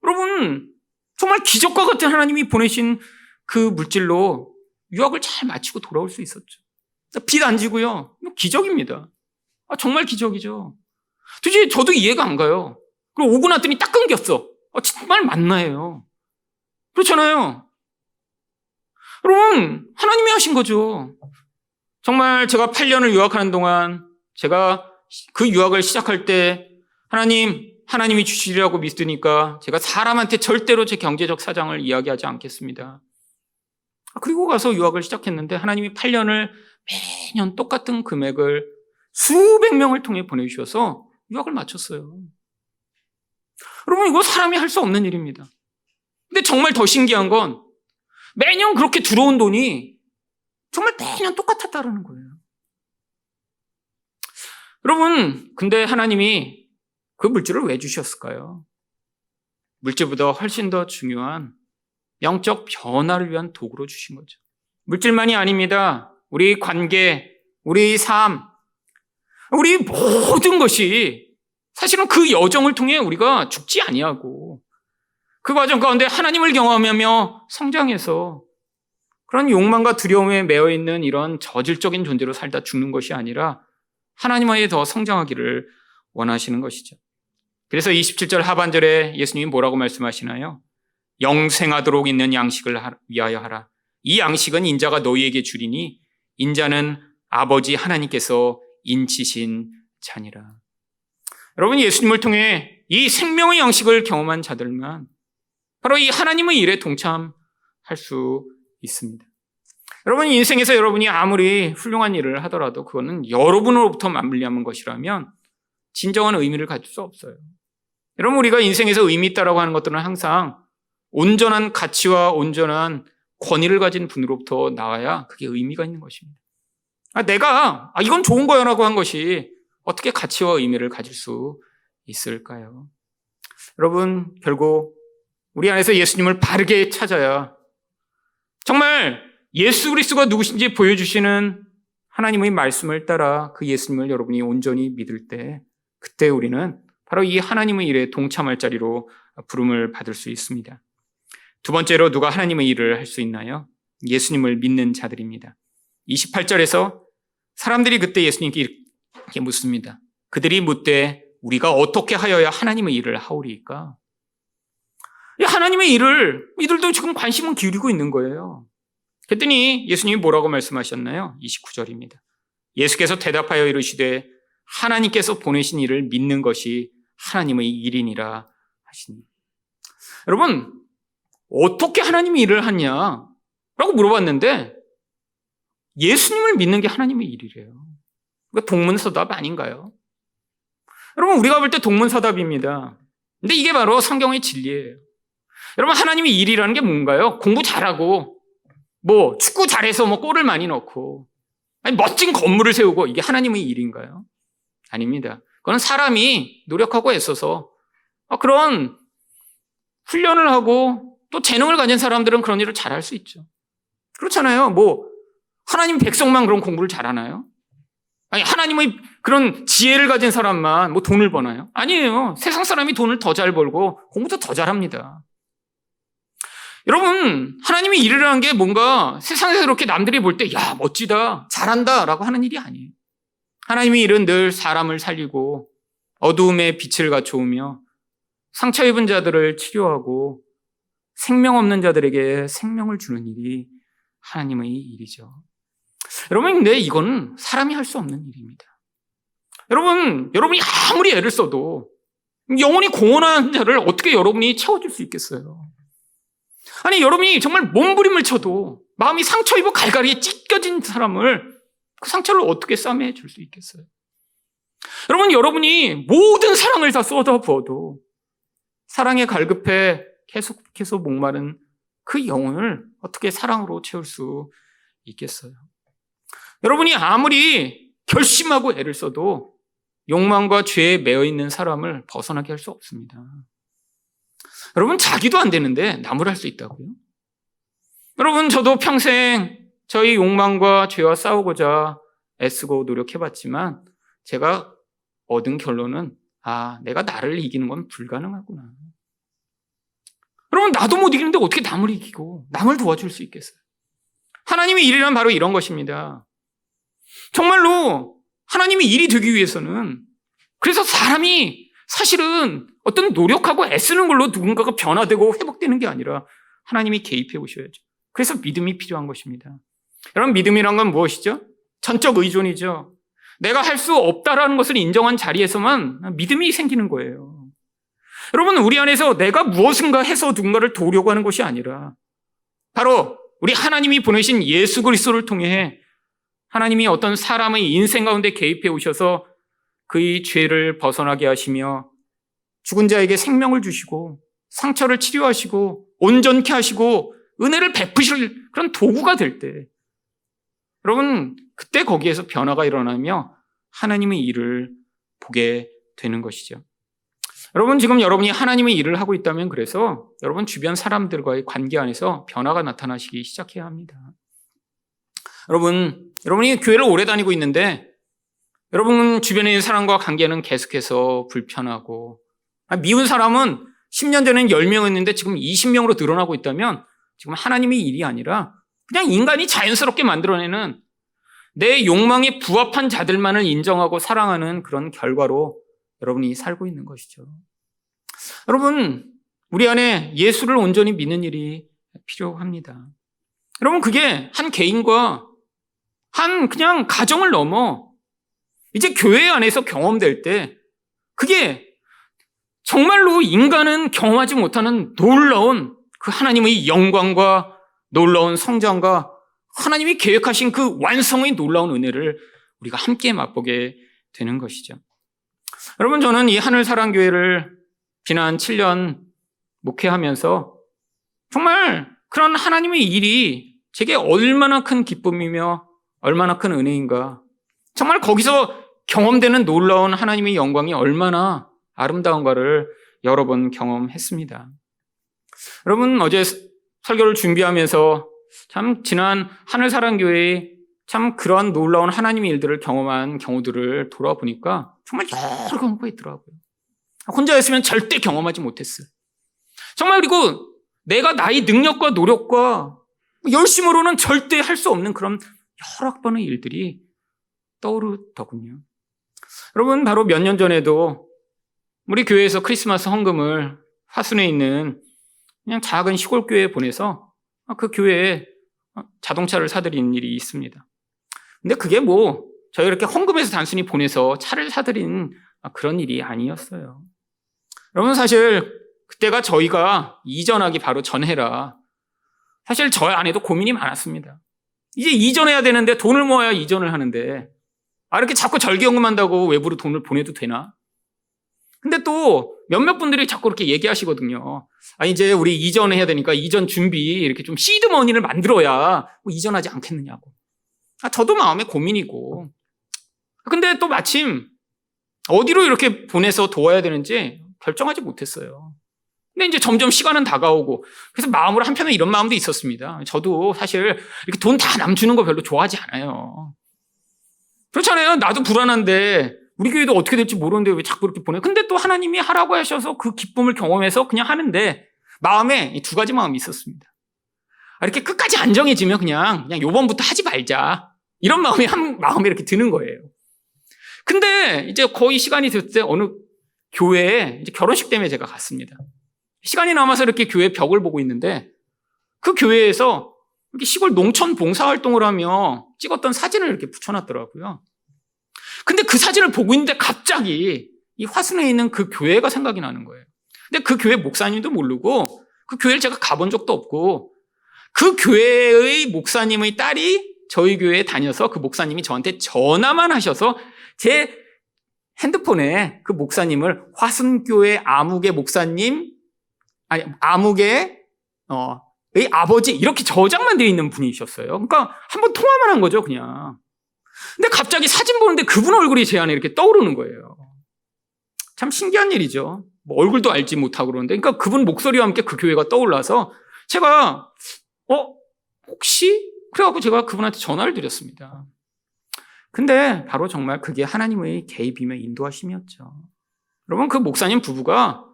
여러분, 정말 기적과 같은 하나님이 보내신 그 물질로 유학을 잘 마치고 돌아올 수 있었죠. 빚 안 지고요. 기적입니다. 정말 기적이죠. 도대체 저도 이해가 안 가요. 그리고 오고 났더니 딱 끊겼어. 정말 만나예요. 그렇잖아요. 여러분, 하나님이 하신 거죠. 정말 제가 8년을 유학하는 동안 제가 그 유학을 시작할 때 하나님이 주시리라고 믿으니까 제가 사람한테 절대로 제 경제적 사정을 이야기하지 않겠습니다. 그리고 가서 유학을 시작했는데 하나님이 8년을 매년 똑같은 금액을 수백 명을 통해 보내주셔서 유학을 마쳤어요. 여러분, 이거 사람이 할 수 없는 일입니다. 근데 정말 더 신기한 건 매년 그렇게 들어온 돈이 정말 매년 똑같았다는 거예요. 여러분, 근데 하나님이 그 물질을 왜 주셨을까요? 물질보다 훨씬 더 중요한 영적 변화를 위한 도구로 주신 거죠. 물질만이 아닙니다. 우리 관계, 우리 삶, 우리 모든 것이 사실은 그 여정을 통해 우리가 죽지 아니하고 그 과정 가운데 하나님을 경험하며 성장해서 그런 욕망과 두려움에 매여 있는 이런 저질적인 존재로 살다 죽는 것이 아니라 하나님과의 더 성장하기를 원하시는 것이죠. 그래서 27절 하반절에 예수님이 뭐라고 말씀하시나요? 영생하도록 있는 양식을 위하여 하라. 이 양식은 인자가 너희에게 주리니 인자는 아버지 하나님께서 인치신 자니라. 여러분, 예수님을 통해 이 생명의 양식을 경험한 자들만 바로 이 하나님의 일에 동참할 수 있습니다. 여러분, 인생에서 여러분이 아무리 훌륭한 일을 하더라도 그거는 여러분으로부터 맞물리는 것이라면 진정한 의미를 가질 수 없어요. 여러분, 우리가 인생에서 의미 있다라고 하는 것들은 항상 온전한 가치와 온전한 권위를 가진 분으로부터 나와야 그게 의미가 있는 것입니다. 내가 이건 좋은 거야라고 한 것이 어떻게 가치와 의미를 가질 수 있을까요? 여러분, 결국 우리 안에서 예수님을 바르게 찾아야 정말 예수 그리스도가 누구신지 보여주시는 하나님의 말씀을 따라 그 예수님을 여러분이 온전히 믿을 때 그때 우리는 바로 이 하나님의 일에 동참할 자리로 부름을 받을 수 있습니다. 두 번째로 누가 하나님의 일을 할 수 있나요? 예수님을 믿는 자들입니다. 28절에서 사람들이 그때 예수님께 이렇게 묻습니다. 그들이 묻되 우리가 어떻게 하여야 하나님의 일을 하오리까? 하나님의 일을 이들도 지금 관심은 기울이고 있는 거예요. 그랬더니 예수님이 뭐라고 말씀하셨나요? 29절입니다. 예수께서 대답하여 이르시되 하나님께서 보내신 일을 믿는 것이 하나님의 일이니라 하시니. 여러분, 어떻게 하나님이 일을 하냐라고 물어봤는데 예수님을 믿는 게 하나님의 일이래요. 그러니까 동문서답 아닌가요? 여러분, 우리가 볼 때 동문서답입니다. 근데 이게 바로 성경의 진리예요. 여러분, 하나님의 일이라는 게 뭔가요? 공부 잘하고 축구 잘해서 골을 많이 넣고 멋진 건물을 세우고 이게 하나님의 일인가요? 아닙니다. 그건 사람이 노력하고 애써서 그런 훈련을 하고 또 재능을 가진 사람들은 그런 일을 잘할 수 있죠. 그렇잖아요. 하나님 백성만 그런 공부를 잘하나요? 아니, 하나님의 그런 지혜를 가진 사람만 돈을 버나요? 아니에요. 세상 사람이 돈을 더 잘 벌고 공부도 더 잘합니다. 여러분, 하나님이 일이라는 게 뭔가 세상에서 그렇게 남들이 볼 때 야, 멋지다, 잘한다 라고 하는 일이 아니에요. 하나님의 일은 늘 사람을 살리고 어두움에 빛을 갖춰오며 상처 입은 자들을 치료하고 생명 없는 자들에게 생명을 주는 일이 하나님의 일이죠. 여러분, 근데 이건 사람이 할 수 없는 일입니다. 여러분이 아무리 애를 써도 영혼이 공허한 자를 어떻게 여러분이 채워줄 수 있겠어요? 아니, 여러분이 정말 몸부림을 쳐도 마음이 상처 입어 갈갈이에 찢겨진 사람을 그 상처를 어떻게 싸매해 줄 수 있겠어요? 여러분이 모든 사랑을 다 쏟아부어도 사랑에 갈급해 계속해서 목마른 그 영혼을 어떻게 사랑으로 채울 수 있겠어요? 여러분이 아무리 결심하고 애를 써도 욕망과 죄에 매여 있는 사람을 벗어나게 할 수 없습니다. 여러분, 자기도 안 되는데 남을 할 수 있다고요? 여러분, 저도 평생 저희 욕망과 죄와 싸우고자 애쓰고 노력해봤지만 제가 얻은 결론은 내가 나를 이기는 건 불가능하구나. 여러분, 나도 못 이기는데 어떻게 남을 이기고 남을 도와줄 수 있겠어요? 하나님의 일이란 바로 이런 것입니다. 정말로 하나님의 일이 되기 위해서는 그래서 사람이 사실은 어떤 노력하고 애쓰는 걸로 누군가가 변화되고 회복되는 게 아니라 하나님이 개입해 오셔야죠. 그래서 믿음이 필요한 것입니다. 여러분, 믿음이란 건 무엇이죠? 전적 의존이죠. 내가 할 수 없다라는 것을 인정한 자리에서만 믿음이 생기는 거예요. 여러분, 우리 안에서 내가 무엇인가 해서 누군가를 도우려고 하는 것이 아니라 바로 우리 하나님이 보내신 예수 그리스도를 통해 하나님이 어떤 사람의 인생 가운데 개입해 오셔서 그의 죄를 벗어나게 하시며 죽은 자에게 생명을 주시고 상처를 치료하시고 온전케 하시고 은혜를 베푸실 그런 도구가 될 때 여러분, 그때 거기에서 변화가 일어나며 하나님의 일을 보게 되는 것이죠. 여러분, 지금 여러분이 하나님의 일을 하고 있다면 그래서 여러분 주변 사람들과의 관계 안에서 변화가 나타나시기 시작해야 합니다. 여러분이 교회를 오래 다니고 있는데 여러분 주변에 있는 사람과 관계는 계속해서 불편하고 미운 사람은 10년 전에는 10명이었는데 지금 20명으로 늘어나고 있다면 지금 하나님의 일이 아니라 그냥 인간이 자연스럽게 만들어내는 내 욕망에 부합한 자들만을 인정하고 사랑하는 그런 결과로 여러분이 살고 있는 것이죠. 여러분, 우리 안에 예수를 온전히 믿는 일이 필요합니다. 여러분, 그게 한 개인과 한 그냥 가정을 넘어 이제 교회 안에서 경험될 때 그게 정말로 인간은 경험하지 못하는 놀라운 그 하나님의 영광과 놀라운 성장과 하나님이 계획하신 그 완성의 놀라운 은혜를 우리가 함께 맛보게 되는 것이죠. 여러분, 저는 이 하늘사랑교회를 지난 7년 목회하면서 정말 그런 하나님의 일이 제게 얼마나 큰 기쁨이며 얼마나 큰 은혜인가, 정말 거기서 경험되는 놀라운 하나님의 영광이 얼마나 아름다운가를 여러 번 경험했습니다. 여러분, 어제 설교를 준비하면서 참 지난 하늘사랑교회의 참 그러한 놀라운 하나님의 일들을 경험한 경우들을 돌아보니까 정말 여러 경우가 있더라고요. 혼자였으면 절대 경험하지 못했어요. 정말, 그리고 내가 나의 능력과 노력과 열심으로는 절대 할 수 없는 그런 여러 번의 일들이 떠오르더군요. 여러분, 바로 몇 년 전에도 우리 교회에서 크리스마스 헌금을 화순에 있는 그냥 작은 시골 교회에 보내서 그 교회에 자동차를 사드리는 일이 있습니다. 근데 그게 저희 이렇게 헌금해서 단순히 보내서 차를 사드린 그런 일이 아니었어요. 여러분, 사실 그때가 저희가 이전하기 바로 전해라. 사실 저 안에도 고민이 많았습니다. 이제 이전해야 되는데 돈을 모아야 이전을 하는데 이렇게 자꾸 절기연금한다고 외부로 돈을 보내도 되나? 근데 또 몇몇 분들이 자꾸 그렇게 얘기하시거든요. 이제 우리 이전해야 되니까 이전 준비 이렇게 좀 시드머니를 만들어야 이전하지 않겠느냐고. 저도 마음에 고민이고. 근데 또 마침 어디로 이렇게 보내서 도와야 되는지 결정하지 못했어요. 근데 이제 점점 시간은 다가오고, 그래서 마음으로 한편에 이런 마음도 있었습니다. 저도 사실 이렇게 돈 다 남주는 거 별로 좋아하지 않아요. 그렇잖아요. 나도 불안한데 우리 교회도 어떻게 될지 모르는데 왜 자꾸 이렇게 보내? 근데 또 하나님이 하라고 하셔서 그 기쁨을 경험해서 그냥 하는데 마음에 두 가지 마음이 있었습니다. 이렇게 끝까지 안정해지면 그냥 요번부터 하지 말자. 이런 마음이 마음에 이렇게 드는 거예요. 근데 이제 거의 시간이 됐을 때 어느 교회에 이제 결혼식 때문에 제가 갔습니다. 시간이 남아서 이렇게 교회 벽을 보고 있는데 그 교회에서 이렇게 시골 농촌 봉사활동을 하며 찍었던 사진을 이렇게 붙여놨더라고요. 근데 그 사진을 보고 있는데 갑자기 이 화순에 있는 그 교회가 생각이 나는 거예요. 근데 그 교회 목사님도 모르고 그 교회를 제가 가본 적도 없고 그 교회의 목사님의 딸이 저희 교회에 다녀서 그 목사님이 저한테 전화만 하셔서 제 핸드폰에 그 목사님을 화순교회 아무개 목사님, 아무개의 아버지 이렇게 저장만 되어 있는 분이셨어요. 그러니까 한번 통화만 한 거죠, 그냥. 근데 갑자기 사진 보는데 그분 얼굴이 제 안에 이렇게 떠오르는 거예요. 참 신기한 일이죠. 얼굴도 알지 못하고 그러는데, 그러니까 그분 목소리와 함께 그 교회가 떠올라서 제가 혹시? 그래갖고 제가 그분한테 전화를 드렸습니다. 근데 바로 정말 그게 하나님의 개입이며 인도하심이었죠. 여러분, 그 목사님 부부가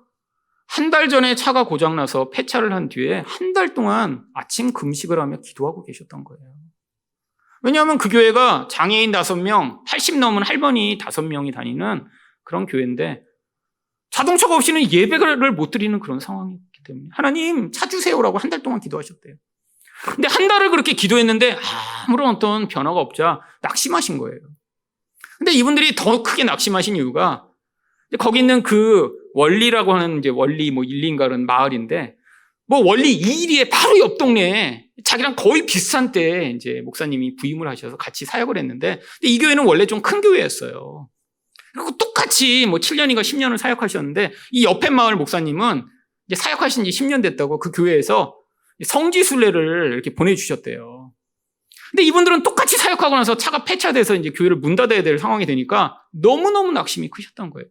한 달 전에 차가 고장나서 폐차를 한 뒤에 한 달 동안 아침 금식을 하며 기도하고 계셨던 거예요. 왜냐하면 그 교회가 장애인 5명, 80 넘은 할머니 5명이 다니는 그런 교회인데 자동차가 없이는 예배를 못 드리는 그런 상황이었기 때문에 하나님 차 주세요라고 한 달 동안 기도하셨대요. 근데 한 달을 그렇게 기도했는데 아무런 어떤 변화가 없자 낙심하신 거예요. 근데 이분들이 더 크게 낙심하신 이유가 거기 있는 그 원리라고 하는 이제 원리 일리인가 그런 마을인데 원리 2리에 바로 옆 동네에 자기랑 거의 비슷한 때에 이제 목사님이 부임을 하셔서 같이 사역을 했는데 근데 이 교회는 원래 좀 큰 교회였어요. 그리고 똑같이 7년인가 10년을 사역하셨는데 이 옆에 마을 목사님은 이제 사역하신 지 10년 됐다고 그 교회에서 성지순례를 이렇게 보내주셨대요. 근데 이분들은 똑같이 사역하고 나서 차가 폐차돼서 이제 교회를 문 닫아야 될 상황이 되니까 너무너무 낙심이 크셨던 거예요.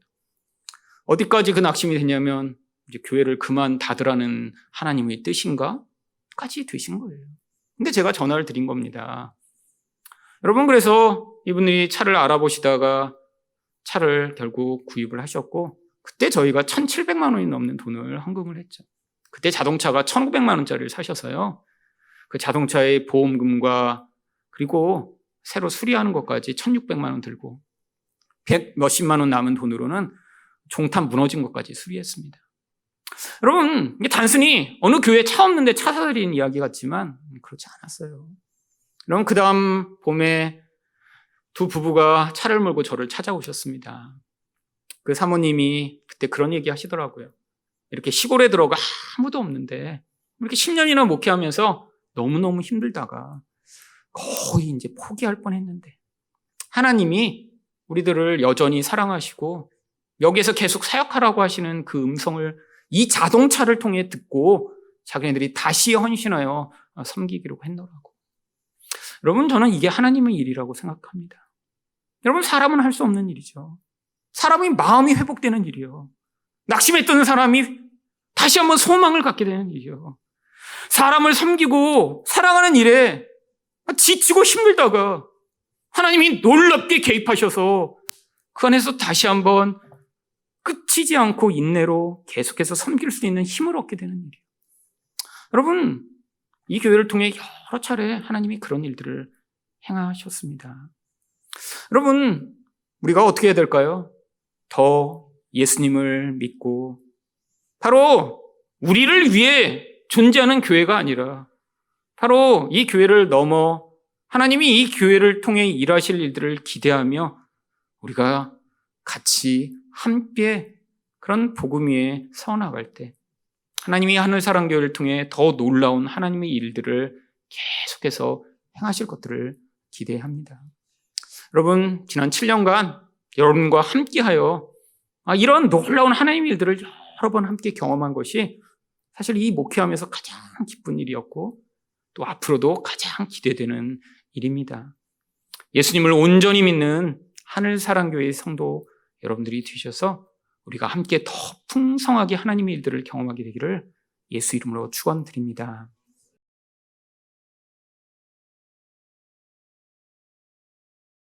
어디까지 그 낙심이 되냐면 이제 교회를 그만 닫으라는 하나님의 뜻인가?까지 되신 거예요. 근데 제가 전화를 드린 겁니다. 여러분, 그래서 이분들이 차를 알아보시다가 차를 결국 구입을 하셨고 그때 저희가 1,700만 원이 넘는 돈을 헌금을 했죠. 그때 자동차가 1,500만 원짜리를 사셔서요. 그 자동차의 보험금과 그리고 새로 수리하는 것까지 1,600만 원 들고 100 몇십만 원 남은 돈으로는 종탄 무너진 것까지 수리했습니다. 여러분, 이게 단순히 어느 교회에 차 없는데 차 사드린 이야기 같지만 그렇지 않았어요. 여러분, 그 다음 봄에 두 부부가 차를 몰고 저를 찾아오셨습니다. 그 사모님이 그때 그런 얘기 하시더라고요. 이렇게 시골에 들어가 아무도 없는데 이렇게 10년이나 목회하면서 너무너무 힘들다가 거의 이제 포기할 뻔했는데 하나님이 우리들을 여전히 사랑하시고 여기에서 계속 사역하라고 하시는 그 음성을 이 자동차를 통해 듣고 자기네들이 다시 헌신하여 섬기기로 했노라고. 여러분, 저는 이게 하나님의 일이라고 생각합니다. 여러분, 사람은 할 수 없는 일이죠. 사람의 마음이 회복되는 일이요. 낙심했던 사람이 다시 한번 소망을 갖게 되는 일이요. 사람을 섬기고 사랑하는 일에 지치고 힘들다가 하나님이 놀랍게 개입하셔서 그 안에서 다시 한번 끝이지 않고 인내로 계속해서 섬길 수 있는 힘을 얻게 되는 일이에요. 여러분, 이 교회를 통해 여러 차례 하나님이 그런 일들을 행하셨습니다. 여러분, 우리가 어떻게 해야 될까요? 더 예수님을 믿고 바로 우리를 위해 존재하는 교회가 아니라 바로 이 교회를 넘어 하나님이 이 교회를 통해 일하실 일들을 기대하며 우리가 같이 함께 그런 복음 위에 서나갈 때 하나님이 하늘사랑교회를 통해 더 놀라운 하나님의 일들을 계속해서 행하실 것들을 기대합니다. 여러분, 지난 7년간 여러분과 함께하여 이런 놀라운 하나님의 일들을 여러 번 함께 경험한 것이 사실 이 목회하면서 가장 기쁜 일이었고 또 앞으로도 가장 기대되는 일입니다. 예수님을 온전히 믿는 하늘사랑교회의 성도 여러분들이 되셔서 우리가 함께 더 풍성하게 하나님의 일들을 경험하게 되기를 예수 이름으로 축원드립니다.